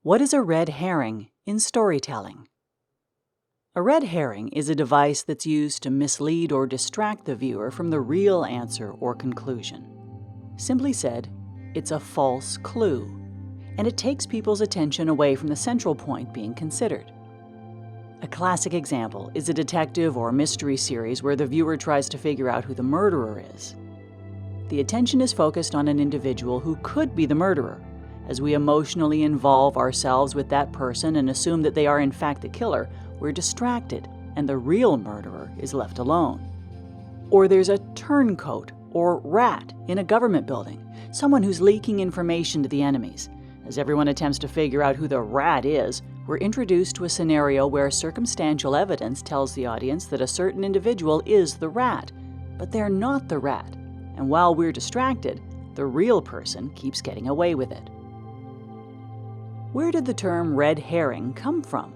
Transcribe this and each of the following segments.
What is a red herring in storytelling? A red herring is a device that's used to mislead or distract the viewer from the real answer or conclusion. Simply said, it's a false clue, and it takes people's attention away from the central point being considered. A classic example is a detective or mystery series where the viewer tries to figure out who the murderer is. The attention is focused on an individual who could be the murderer. As we emotionally involve ourselves with that person and assume that they are in fact the killer, we're distracted and the real murderer is left alone. Or there's a turncoat or rat in a government building, someone who's leaking information to the enemies. As everyone attempts to figure out who the rat is, we're introduced to a scenario where circumstantial evidence tells the audience that a certain individual is the rat, but they're not the rat. And while we're distracted, the real person keeps getting away with it. Where did the term red herring come from?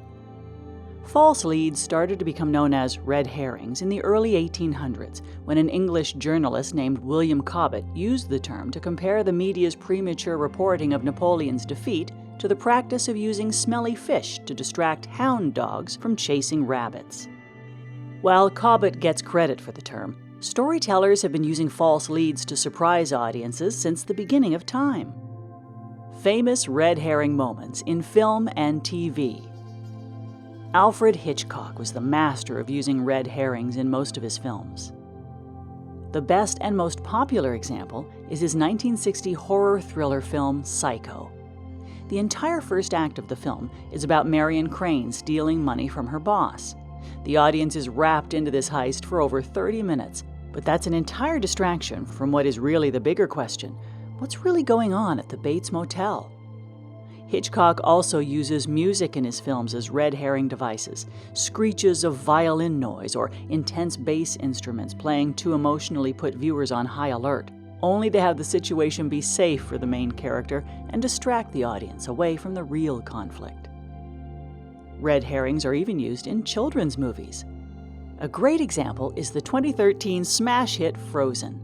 False leads started to become known as red herrings in the early 1800s when an English journalist named William Cobbett used the term to compare the media's premature reporting of Napoleon's defeat to the practice of using smelly fish to distract hound dogs from chasing rabbits. While Cobbett gets credit for the term, storytellers have been using false leads to surprise audiences since the beginning of time. Famous red herring moments in film and TV. Alfred Hitchcock was the master of using red herrings in most of his films. The best and most popular example is his 1960 horror thriller film Psycho. The entire first act of the film is about Marion Crane stealing money from her boss. The audience is wrapped into this heist for over 30 minutes, but that's an entire distraction from what is really the bigger question: what's really going on at the Bates Motel? Hitchcock also uses music in his films as red herring devices, screeches of violin noise or intense bass instruments playing to emotionally put viewers on high alert, only to have the situation be safe for the main character and distract the audience away from the real conflict. Red herrings are even used in children's movies. A great example is the 2013 smash hit Frozen.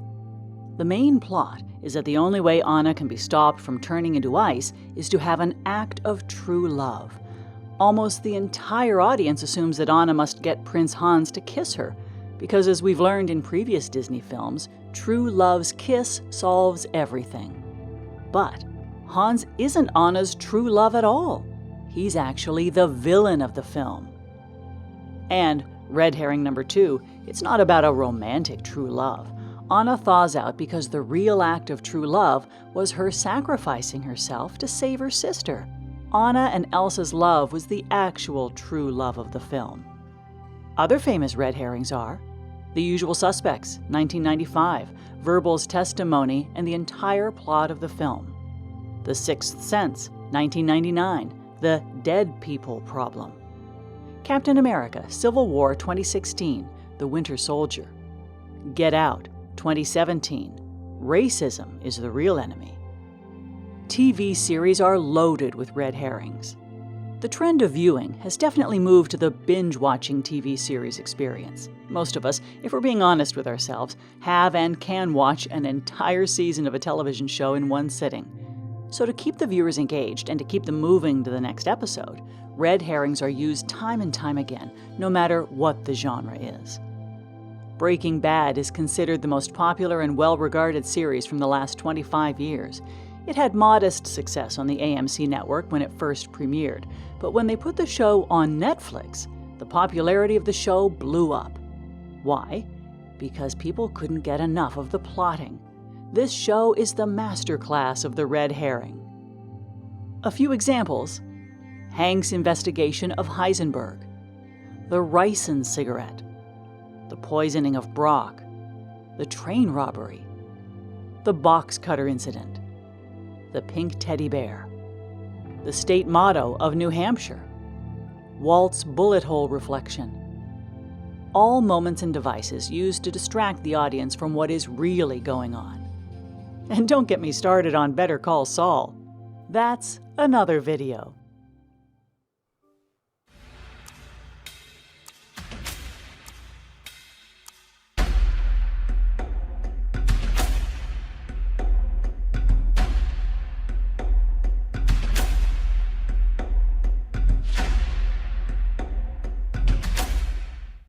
The main plot is that the only way Anna can be stopped from turning into ice is to have an act of true love. Almost the entire audience assumes that Anna must get Prince Hans to kiss her, because as we've learned in previous Disney films, true love's kiss solves everything. But Hans isn't Anna's true love at all. He's actually the villain of the film. And red herring number 2, it's not about a romantic true love. Anna thaws out because the real act of true love was her sacrificing herself to save her sister. Anna and Elsa's love was the actual true love of the film. Other famous red herrings are The Usual Suspects, 1995, Verbal's testimony and the entire plot of the film. The Sixth Sense, 1999, the dead people problem. Captain America, Civil War 2016, The Winter Soldier. Get Out, 2017, Racism is the Real Enemy. TV series are loaded with red herrings. The trend of viewing has definitely moved to the binge-watching TV series experience. Most of us, if we're being honest with ourselves, have and can watch an entire season of a television show in one sitting. So to keep the viewers engaged and to keep them moving to the next episode, red herrings are used time and time again, no matter what the genre is. Breaking Bad is considered the most popular and well-regarded series from the last 25 years. It had modest success on the AMC network when it first premiered, but when they put the show on Netflix, the popularity of the show blew up. Why? Because people couldn't get enough of the plotting. This show is the masterclass of the red herring. A few examples: Hank's investigation of Heisenberg, the ricin cigarette, the poisoning of Brock, the train robbery, the box cutter incident, the pink teddy bear, the state motto of New Hampshire, Walt's bullet hole reflection. All moments and devices used to distract the audience from what is really going on. And don't get me started on Better Call Saul. That's another video.